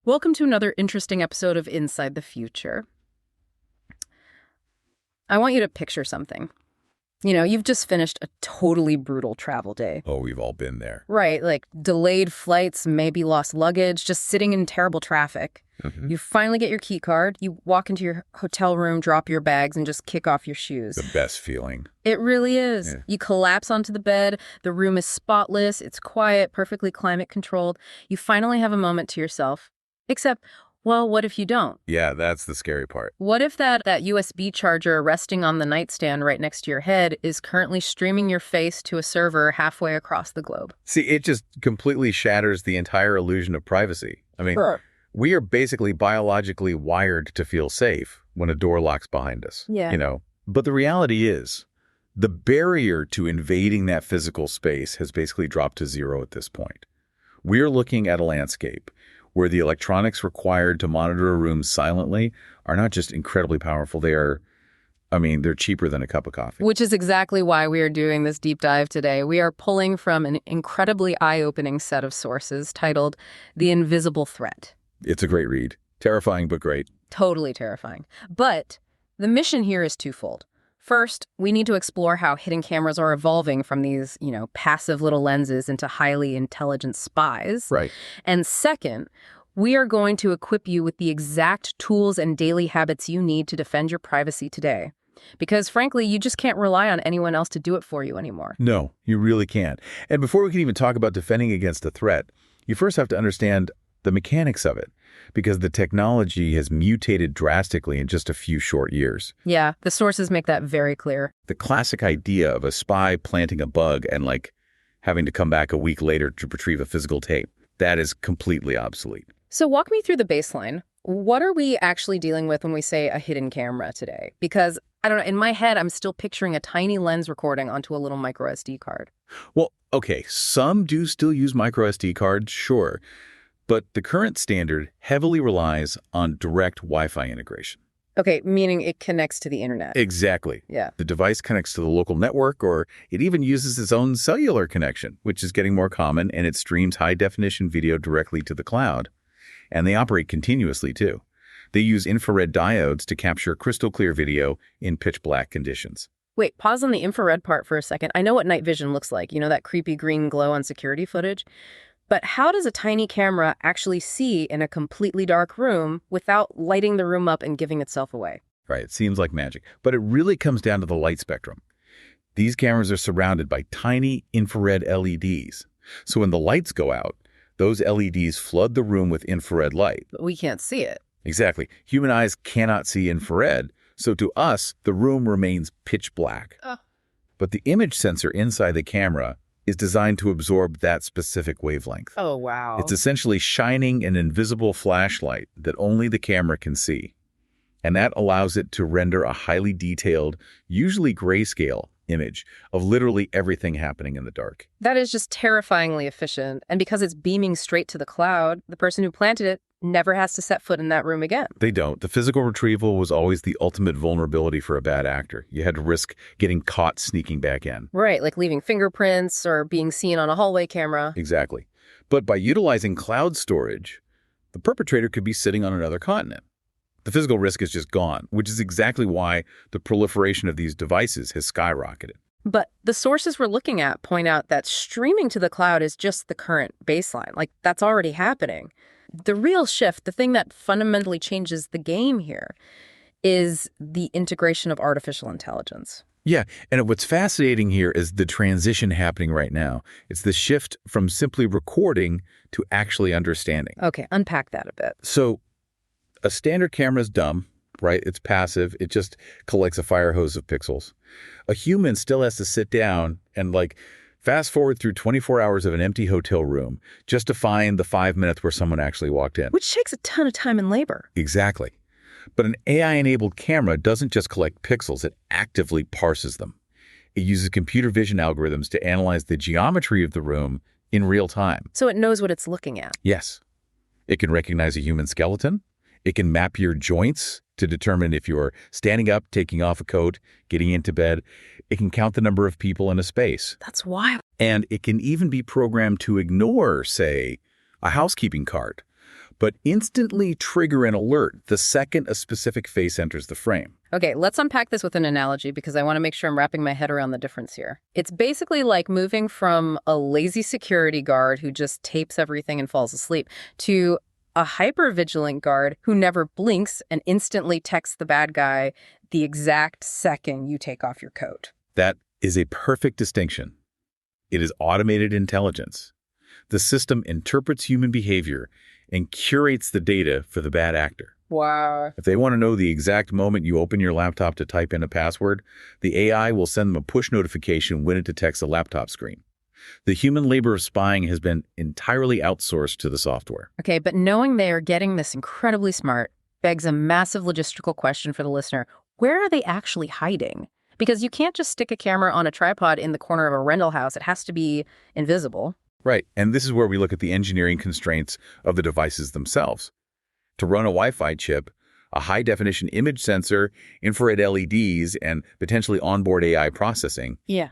Welcome to another interesting episode of Inside the Future. I want you to picture something. You know, you've just finished a totally brutal travel day. Oh, we've all been there. Right, like delayed flights, maybe lost luggage, just sitting in terrible traffic. You finally get your key card, you walk into your hotel room, drop your bags, and just kick off your shoes. The best feeling. It really is. Yeah. You collapse onto the bed, the room is spotless, it's quiet, perfectly climate controlled. You finally have a moment to yourself. Except, well, what if you don't? Yeah, that's the scary part. What if that USB charger resting on the nightstand right next to your head is currently streaming your face to a server halfway across the globe? See, it just completely shatters the entire illusion of privacy. I mean, we are basically biologically wired to feel safe when a door locks behind us. Yeah. You know, but the reality is the barrier to invading that physical space has basically dropped to zero at this point. We're looking at a landscape where the electronics required to monitor a room silently are not just incredibly powerful, they're cheaper than a cup of coffee. Which is exactly why we are doing this deep dive today. We are pulling from an incredibly eye-opening set of sources titled The Invisible Threat. It's a great read. Terrifying, but great. Totally terrifying. But the mission here is twofold. First, we need to explore how hidden cameras are evolving from these, passive little lenses into highly intelligent spies. Right. And second, we are going to equip you with the exact tools and daily habits you need to defend your privacy today. Because frankly, you just can't rely on anyone else to do it for you anymore. No, you really can't. And before we can even talk about defending against a threat, you first have to understand the mechanics of it, because the technology has mutated drastically in just a few short years. Yeah, the sources make that very clear. The classic idea of a spy planting a bug and having to come back a week later to retrieve a physical tape, that is completely obsolete. So walk me through the baseline. What are we actually dealing with when we say a hidden camera today? Because, I don't know, in my head, I'm still picturing a tiny lens recording onto a little micro SD card. Well, okay, some do still use micro SD cards, sure. But the current standard heavily relies on direct Wi-Fi integration. Okay, meaning it connects to the internet. Exactly. Yeah. The device connects to the local network, or it even uses its own cellular connection, which is getting more common, and it streams high-definition video directly to the cloud. And they operate continuously, too. They use infrared diodes to capture crystal clear video in pitch black conditions. Wait, pause on the infrared part for a second. I know what night vision looks like, that creepy green glow on security footage. But how does a tiny camera actually see in a completely dark room without lighting the room up and giving itself away? Right, it seems like magic. But it really comes down to the light spectrum. These cameras are surrounded by tiny infrared LEDs. So when the lights go out, those LEDs flood the room with infrared light. But we can't see it. Exactly. Human eyes cannot see infrared. So to us, the room remains pitch black. But the image sensor inside the camera is designed to absorb that specific wavelength. Oh, wow. It's essentially shining an invisible flashlight that only the camera can see. And that allows it to render a highly detailed, usually grayscale, image of literally everything happening in the dark. That is just terrifyingly efficient. And because it's beaming straight to the cloud, the person who planted it never has to set foot in that room again. They don't. The physical retrieval was always the ultimate vulnerability for a bad actor. You had to risk getting caught sneaking back in. Right, like leaving fingerprints or being seen on a hallway camera. Exactly. But by utilizing cloud storage, the perpetrator could be sitting on another continent. The physical risk is just gone, which is exactly why the proliferation of these devices has skyrocketed. But the sources we're looking at point out that streaming to the cloud is just the current baseline. Like, that's already happening. The real shift, the thing that fundamentally changes the game here, is the integration of artificial intelligence. Yeah, and what's fascinating here is the transition happening right now. It's the shift from simply recording to actually understanding. Okay, unpack that a bit. So a standard camera is dumb, right? It's passive. It just collects a fire hose of pixels. A human still has to sit down and fast forward through 24 hours of an empty hotel room just to find the 5 minutes where someone actually walked in. Which takes a ton of time and labor. Exactly. But an AI-enabled camera doesn't just collect pixels, it actively parses them. It uses computer vision algorithms to analyze the geometry of the room in real time. So it knows what it's looking at. Yes. It can recognize a human skeleton. It can map your joints to determine if you're standing up, taking off a coat, getting into bed. It can count the number of people in a space. That's wild. And it can even be programmed to ignore, say, a housekeeping card. but instantly trigger an alert the second a specific face enters the frame. Okay, let's unpack this with an analogy because I want to make sure I'm wrapping my head around the difference here. It's basically like moving from a lazy security guard who just tapes everything and falls asleep to a hyper-vigilant guard who never blinks and instantly texts the bad guy the exact second you take off your coat. That is a perfect distinction. It is automated intelligence. The system interprets human behavior and curates the data for the bad actor. Wow. If they want to know the exact moment you open your laptop to type in a password, the AI will send them a push notification when it detects a laptop screen. The human labor of spying has been entirely outsourced to the software. Okay, but knowing they are getting this incredibly smart begs a massive logistical question for the listener. Where are they actually hiding? Because you can't just stick a camera on a tripod in the corner of a rental house. It has to be invisible. Right, and this is where we look at the engineering constraints of the devices themselves. To run a Wi-Fi chip, a high-definition image sensor, infrared LEDs, and potentially onboard AI processing, Yeah.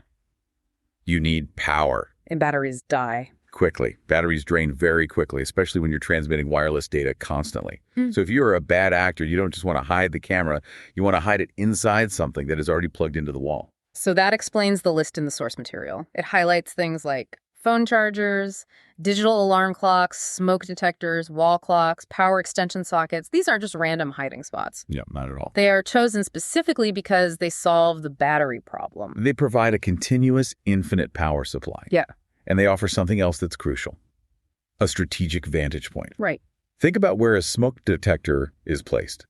you need power. And batteries die. Quickly. Batteries drain very quickly, especially when you're transmitting wireless data constantly. So if you're a bad actor, you don't just want to hide the camera, you want to hide it inside something that is already plugged into the wall. So that explains the list in the source material. It highlights things like phone chargers, digital alarm clocks, smoke detectors, wall clocks, power extension sockets. These aren't just random hiding spots. Yeah, not at all. They are chosen specifically because they solve the battery problem. They provide a continuous, infinite power supply. Yeah. And they offer something else that's crucial, a strategic vantage point. Right. Think about where a smoke detector is placed.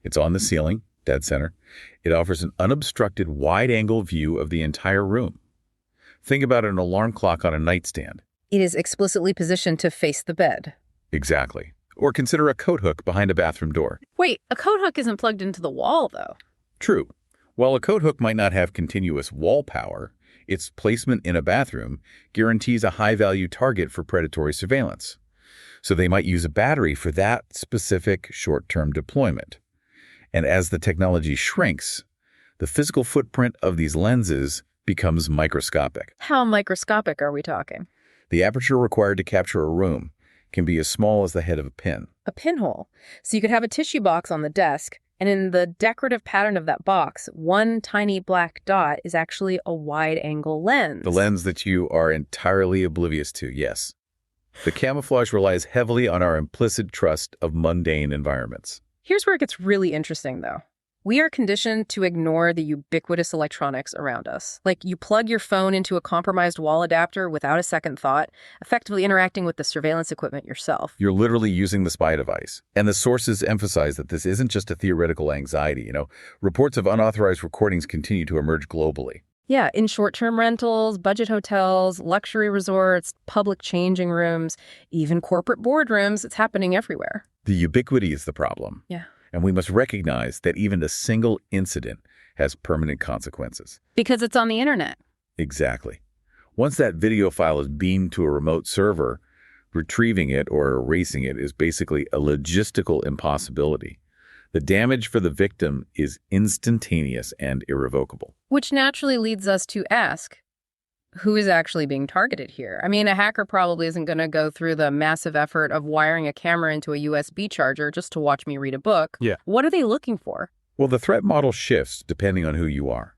It's on the ceiling, dead center. It offers an unobstructed, wide-angle view of the entire room. Think about an alarm clock on a nightstand. It is explicitly positioned to face the bed. Exactly. Or consider a coat hook behind a bathroom door. Wait, a coat hook isn't plugged into the wall, though. True. While a coat hook might not have continuous wall power, its placement in a bathroom guarantees a high-value target for predatory surveillance. So they might use a battery for that specific short-term deployment. And as the technology shrinks, the physical footprint of these lenses becomes microscopic. How microscopic are we talking? The aperture required to capture a room can be as small as the head of a pin. A pinhole. So you could have a tissue box on the desk, and in the decorative pattern of that box, one tiny black dot is actually a wide-angle lens. The lens that you are entirely oblivious to, yes. The camouflage relies heavily on our implicit trust of mundane environments. Here's where it gets really interesting, though. We are conditioned to ignore the ubiquitous electronics around us. Like, you plug your phone into a compromised wall adapter without a second thought, effectively interacting with the surveillance equipment yourself. You're literally using the spy device. And the sources emphasize that this isn't just a theoretical anxiety. Reports of unauthorized recordings continue to emerge globally. Yeah, in short-term rentals, budget hotels, luxury resorts, public changing rooms, even corporate boardrooms, it's happening everywhere. The ubiquity is the problem. Yeah. And we must recognize that even a single incident has permanent consequences. Because it's on the internet. Exactly. Once that video file is beamed to a remote server, retrieving it or erasing it is basically a logistical impossibility. The damage for the victim is instantaneous and irrevocable. Which naturally leads us to ask, who is actually being targeted here? I mean, a hacker probably isn't going to go through the massive effort of wiring a camera into a USB charger just to watch me read a book. Yeah. What are they looking for? Well, the threat model shifts depending on who you are.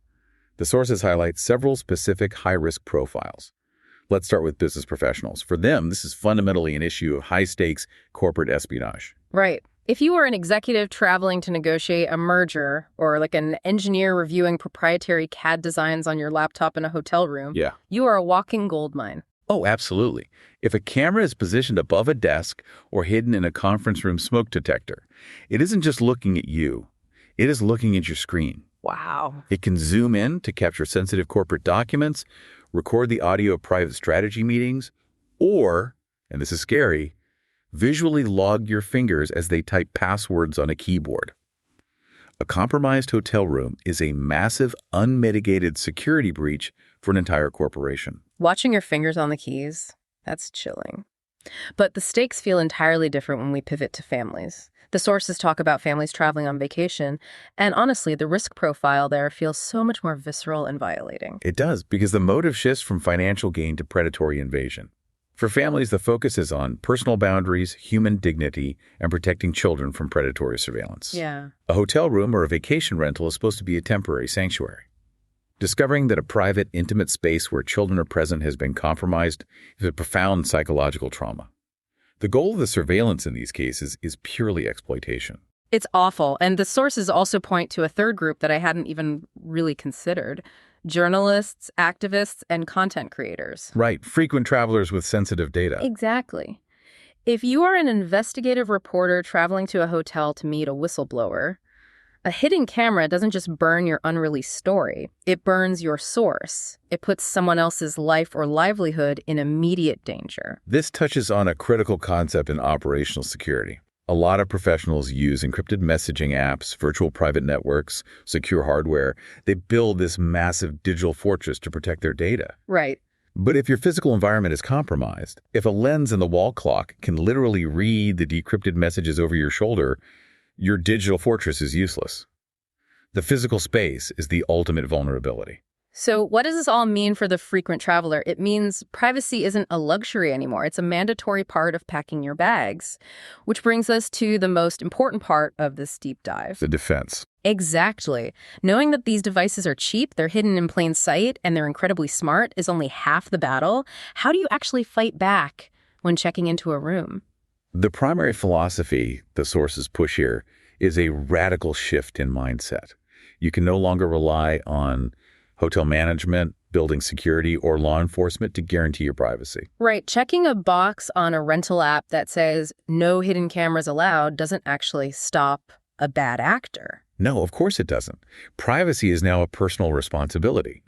The sources highlight several specific high-risk profiles. Let's start with business professionals. For them, this is fundamentally an issue of high-stakes corporate espionage. Right. If you are an executive traveling to negotiate a merger or like an engineer reviewing proprietary CAD designs on your laptop in a hotel room, you are a walking goldmine. Oh, absolutely. If a camera is positioned above a desk or hidden in a conference room smoke detector, it isn't just looking at you. It is looking at your screen. Wow. It can zoom in to capture sensitive corporate documents, record the audio of private strategy meetings, or, and this is scary, visually log your fingers as they type passwords on a keyboard. A compromised hotel room is a massive, unmitigated security breach for an entire corporation. Watching your fingers on the keys, that's chilling. But the stakes feel entirely different when we pivot to families. The sources talk about families traveling on vacation, and honestly, the risk profile there feels so much more visceral and violating. It does, because the motive shifts from financial gain to predatory invasion. For families, the focus is on personal boundaries, human dignity, and protecting children from predatory surveillance. Yeah. A hotel room or a vacation rental is supposed to be a temporary sanctuary. Discovering that a private, intimate space where children are present has been compromised is a profound psychological trauma. The goal of the surveillance in these cases is purely exploitation. It's awful. And the sources also point to a third group that I hadn't even really considered: journalists, activists, and content creators. Right, frequent travelers with sensitive data. Exactly. If you are an investigative reporter traveling to a hotel to meet a whistleblower, a hidden camera doesn't just burn your unreleased story. It burns your source. It puts someone else's life or livelihood in immediate danger. This touches on a critical concept in operational security. A lot of professionals use encrypted messaging apps, virtual private networks, secure hardware. They build this massive digital fortress to protect their data. Right. But if your physical environment is compromised, if a lens in the wall clock can literally read the decrypted messages over your shoulder, your digital fortress is useless. The physical space is the ultimate vulnerability. So what does this all mean for the frequent traveler? It means privacy isn't a luxury anymore. It's a mandatory part of packing your bags, which brings us to the most important part of this deep dive. The defense. Exactly. Knowing that these devices are cheap, they're hidden in plain sight, and they're incredibly smart is only half the battle. How do you actually fight back when checking into a room? The primary philosophy the sources push here is a radical shift in mindset. You can no longer rely on hotel management, building security, or law enforcement to guarantee your privacy. Right. Checking a box on a rental app that says no hidden cameras allowed doesn't actually stop a bad actor. No, of course it doesn't. Privacy is now a personal responsibility.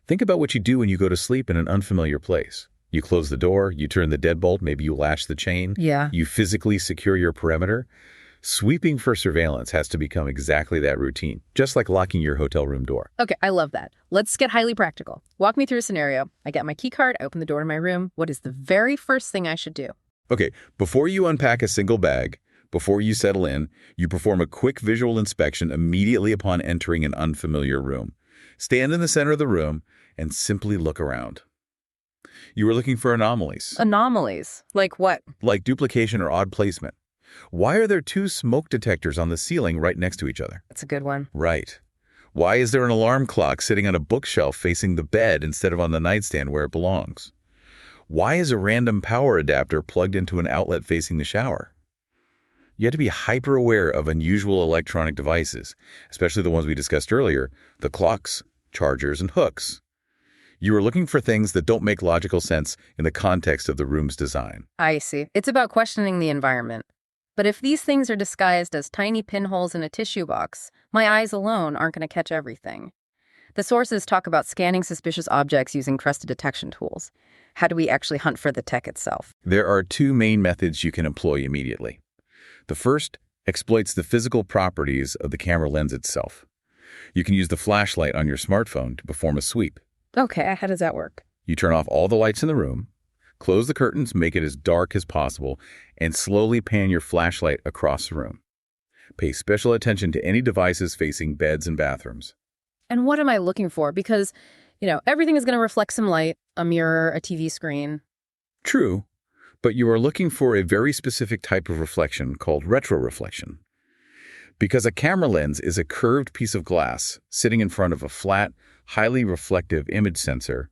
Think about what you do when you go to sleep in an unfamiliar place. You close the door, you turn the deadbolt, maybe you latch the chain. Yeah. You physically secure your perimeter. Sweeping for surveillance has to become exactly that routine, just like locking your hotel room door. Okay, I love that. Let's get highly practical. Walk me through a scenario. I get my key card, I open the door to my room. What is the very first thing I should do? Okay, before you unpack a single bag, before you settle in, you perform a quick visual inspection immediately upon entering an unfamiliar room. Stand in the center of the room and simply look around. You are looking for anomalies. Anomalies? Like what? Like duplication or odd placement. Why are there two smoke detectors on the ceiling right next to each other? That's a good one. Right. Why is there an alarm clock sitting on a bookshelf facing the bed instead of on the nightstand where it belongs? Why is a random power adapter plugged into an outlet facing the shower? You have to be hyper aware of unusual electronic devices, especially the ones we discussed earlier, the clocks, chargers, and hooks. You are looking for things that don't make logical sense in the context of the room's design. I see. It's about questioning the environment. But if these things are disguised as tiny pinholes in a tissue box, my eyes alone aren't going to catch everything. The sources talk about scanning suspicious objects using trusted detection tools. How do we actually hunt for the tech itself? There are two main methods you can employ immediately. The first exploits the physical properties of the camera lens itself. You can use the flashlight on your smartphone to perform a sweep. Okay, how does that work? You turn off all the lights in the room, close the curtains, make it as dark as possible, and slowly pan your flashlight across the room. Pay special attention to any devices facing beds and bathrooms. And what am I looking for? Because, everything is going to reflect some light, a mirror, a TV screen. True, but you are looking for a very specific type of reflection called retroreflection. Because a camera lens is a curved piece of glass sitting in front of a flat, highly reflective image sensor,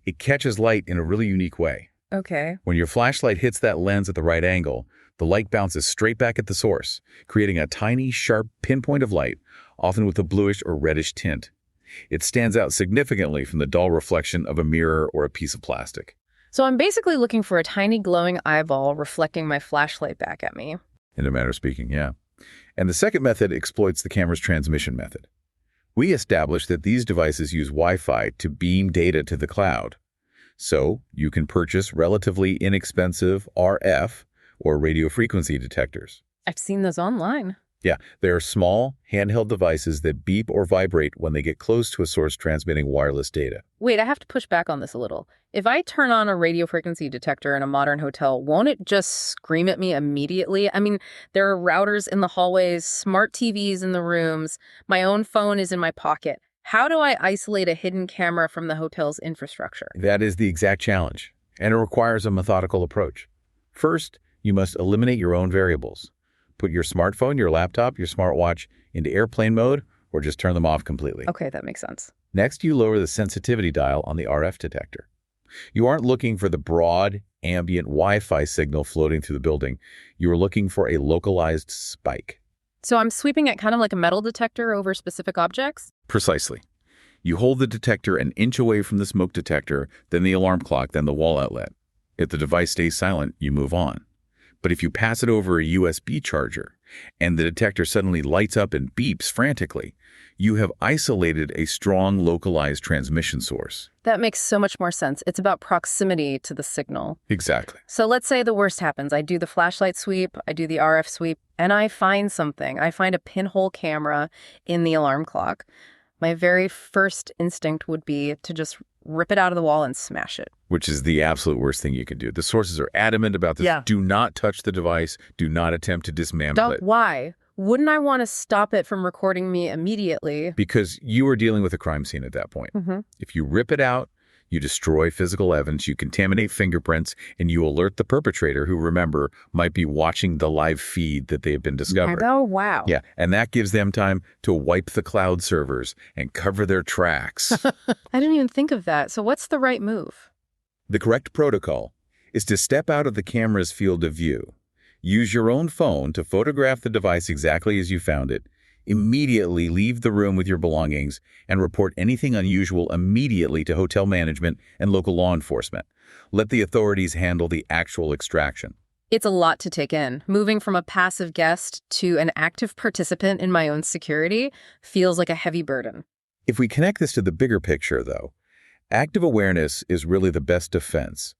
it catches light in a really unique way. Okay. When your flashlight hits that lens at the right angle, the light bounces straight back at the source, creating a tiny, sharp pinpoint of light, often with a bluish or reddish tint. It stands out significantly from the dull reflection of a mirror or a piece of plastic. So I'm basically looking for a tiny glowing eyeball reflecting my flashlight back at me. In a manner of speaking, yeah. And the second method exploits the camera's transmission method. We established that these devices use Wi-Fi to beam data to the cloud. So you can purchase relatively inexpensive RF or radio frequency detectors. I've seen those online. Yeah, they are small, handheld devices that beep or vibrate when they get close to a source transmitting wireless data. Wait, I have to push back on this a little. If I turn on a radio frequency detector in a modern hotel, won't it just scream at me immediately? I mean, there are routers in the hallways, smart TVs in the rooms, my own phone is in my pocket. How do I isolate a hidden camera from the hotel's infrastructure? That is the exact challenge. and it requires a methodical approach. First, you must eliminate your own variables. Put your smartphone, your laptop, your smartwatch into airplane mode, or just turn them off completely. Okay, that makes sense. Next, you lower the sensitivity dial on the RF detector. You aren't looking for the broad, ambient Wi-Fi signal floating through the building. You are looking for a localized spike. So I'm sweeping it kind of like a metal detector over specific objects? Precisely. You hold the detector an inch away from the smoke detector, then the alarm clock, then the wall outlet. If the device stays silent, you move on. But if you pass it over a USB charger and the detector suddenly lights up and beeps frantically, you have isolated a strong localized transmission source. That makes so much more sense. It's about proximity to the signal. Exactly. So let's say the worst happens. I do the flashlight sweep, I do the RF sweep, and I find something. I find a pinhole camera in the alarm clock. My very first instinct would be to just rip it out of the wall and smash it. Which is the absolute worst thing you can do. The sources are adamant about this. Yeah. Do not touch the device. Do not attempt to dismantle it. Why? Wouldn't I want to stop it from recording me immediately? Because you are dealing with a crime scene at that point. If you rip it out, you destroy physical evidence, you contaminate fingerprints, and you alert the perpetrator who, remember, might be watching the live feed that they have been discovered. Oh, wow. Yeah, and that gives them time to wipe the cloud servers and cover their tracks. I didn't even think of that. So what's the right move? The correct protocol is to step out of the camera's field of view. Use your own phone to photograph the device exactly as you found it. Immediately leave the room with your belongings and report anything unusual immediately to hotel management and local law enforcement. Let the authorities handle the actual extraction. It's a lot to take in. Moving from a passive guest to an active participant in my own security feels like a heavy burden. If we connect this to the bigger picture, though, active awareness is really the best defense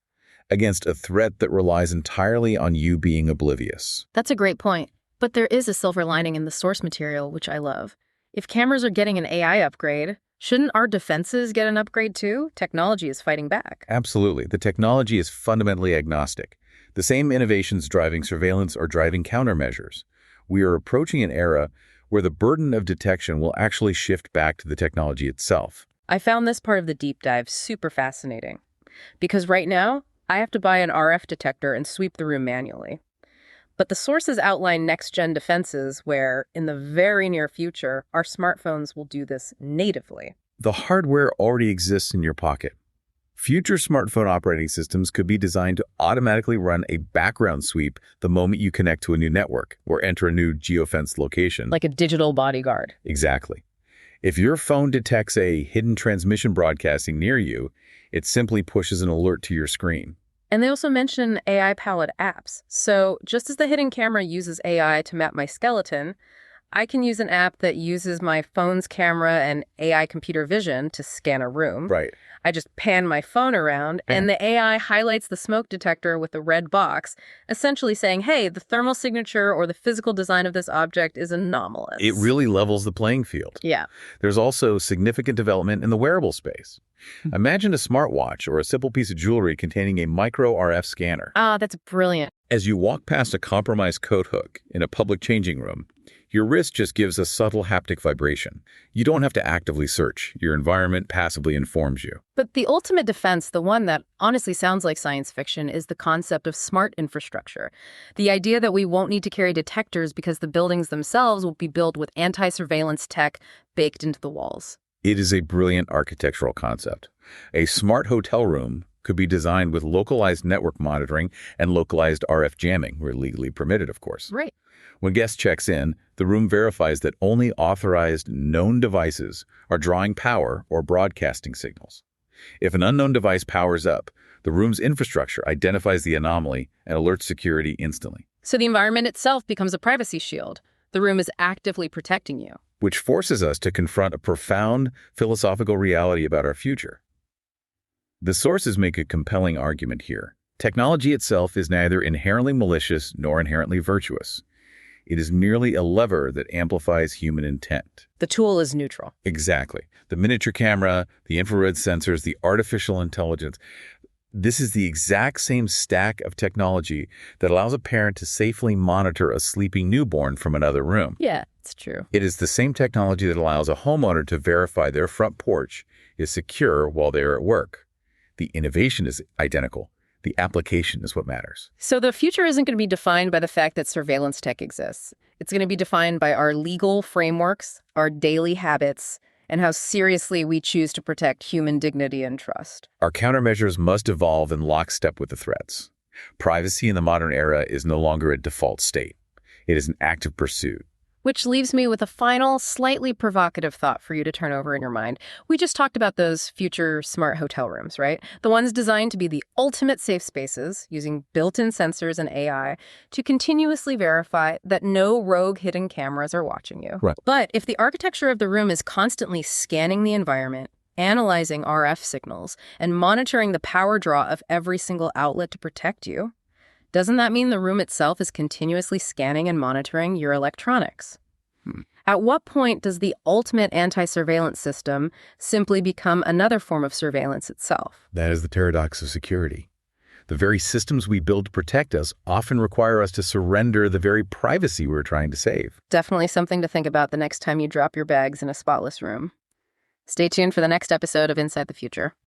against a threat that relies entirely on you being oblivious. That's a great point. But there is a silver lining in the source material, which I love. If cameras are getting an AI upgrade, shouldn't our defenses get an upgrade too? Technology is fighting back. Absolutely. The technology is fundamentally agnostic. The same innovations driving surveillance are driving countermeasures. We are approaching an era where the burden of detection will actually shift back to the technology itself. I found this part of the deep dive super fascinating. Because right now, I have to buy an RF detector and sweep the room manually. But the sources outline next-gen defenses where, in the very near future, our smartphones will do this natively. The hardware already exists in your pocket. Future smartphone operating systems could be designed to automatically run a background sweep the moment you connect to a new network or enter a new geofenced location. Like a digital bodyguard. Exactly. If your phone detects a hidden transmission broadcasting near you, it simply pushes an alert to your screen. And they also mention AI-powered apps. So just as the hidden camera uses AI to map my skeleton, I can use an app that uses my phone's camera and AI computer vision to scan a room. Right. I just pan my phone around, and the AI highlights the smoke detector with a red box, essentially saying, hey, the thermal signature or the physical design of this object is anomalous. It really levels the playing field. Yeah. There's also significant development in the wearable space. Imagine a smartwatch or a simple piece of jewelry containing a micro RF scanner. Ah, that's brilliant. As you walk past a compromised coat hook in a public changing room, your wrist just gives a subtle haptic vibration. You don't have to actively search. Your environment passively informs you. But the ultimate defense, the one that honestly sounds like science fiction, is the concept of smart infrastructure. The idea that we won't need to carry detectors because the buildings themselves will be built with anti-surveillance tech baked into the walls. It is a brilliant architectural concept. A smart hotel room could be designed with localized network monitoring and localized RF jamming, where legally permitted, of course. Right. When guest checks in, the room verifies that only authorized known devices are drawing power or broadcasting signals. If an unknown device powers up, the room's infrastructure identifies the anomaly and alerts security instantly. So the environment itself becomes a privacy shield. The room is actively protecting you. Which forces us to confront a profound philosophical reality about our future. The sources make a compelling argument here. Technology itself is neither inherently malicious nor inherently virtuous. It is merely a lever that amplifies human intent. The tool is neutral. Exactly. The miniature camera, the infrared sensors, the artificial intelligence. This is the exact same stack of technology that allows a parent to safely monitor a sleeping newborn from another room. Yeah, it's true. It is the same technology that allows a homeowner to verify their front porch is secure while they are at work. The innovation is identical. The application is what matters. So the future isn't going to be defined by the fact that surveillance tech exists. It's going to be defined by our legal frameworks, our daily habits, and how seriously we choose to protect human dignity and trust. Our countermeasures must evolve in lockstep with the threats. Privacy in the modern era is no longer a default state. It is an active pursuit. Which leaves me with a final, slightly provocative thought for you to turn over in your mind. We just talked about those future smart hotel rooms, right? The ones designed to be the ultimate safe spaces, using built-in sensors and AI to continuously verify that no rogue hidden cameras are watching you. Right. But if the architecture of the room is constantly scanning the environment, analyzing RF signals, and monitoring the power draw of every single outlet to protect you, doesn't that mean the room itself is continuously scanning and monitoring your electronics? At what point does the ultimate anti-surveillance system simply become another form of surveillance itself? That is the paradox of security. The very systems we build to protect us often require us to surrender the very privacy we're trying to save. Definitely something to think about the next time you drop your bags in a spotless room. Stay tuned for the next episode of Inside the Future.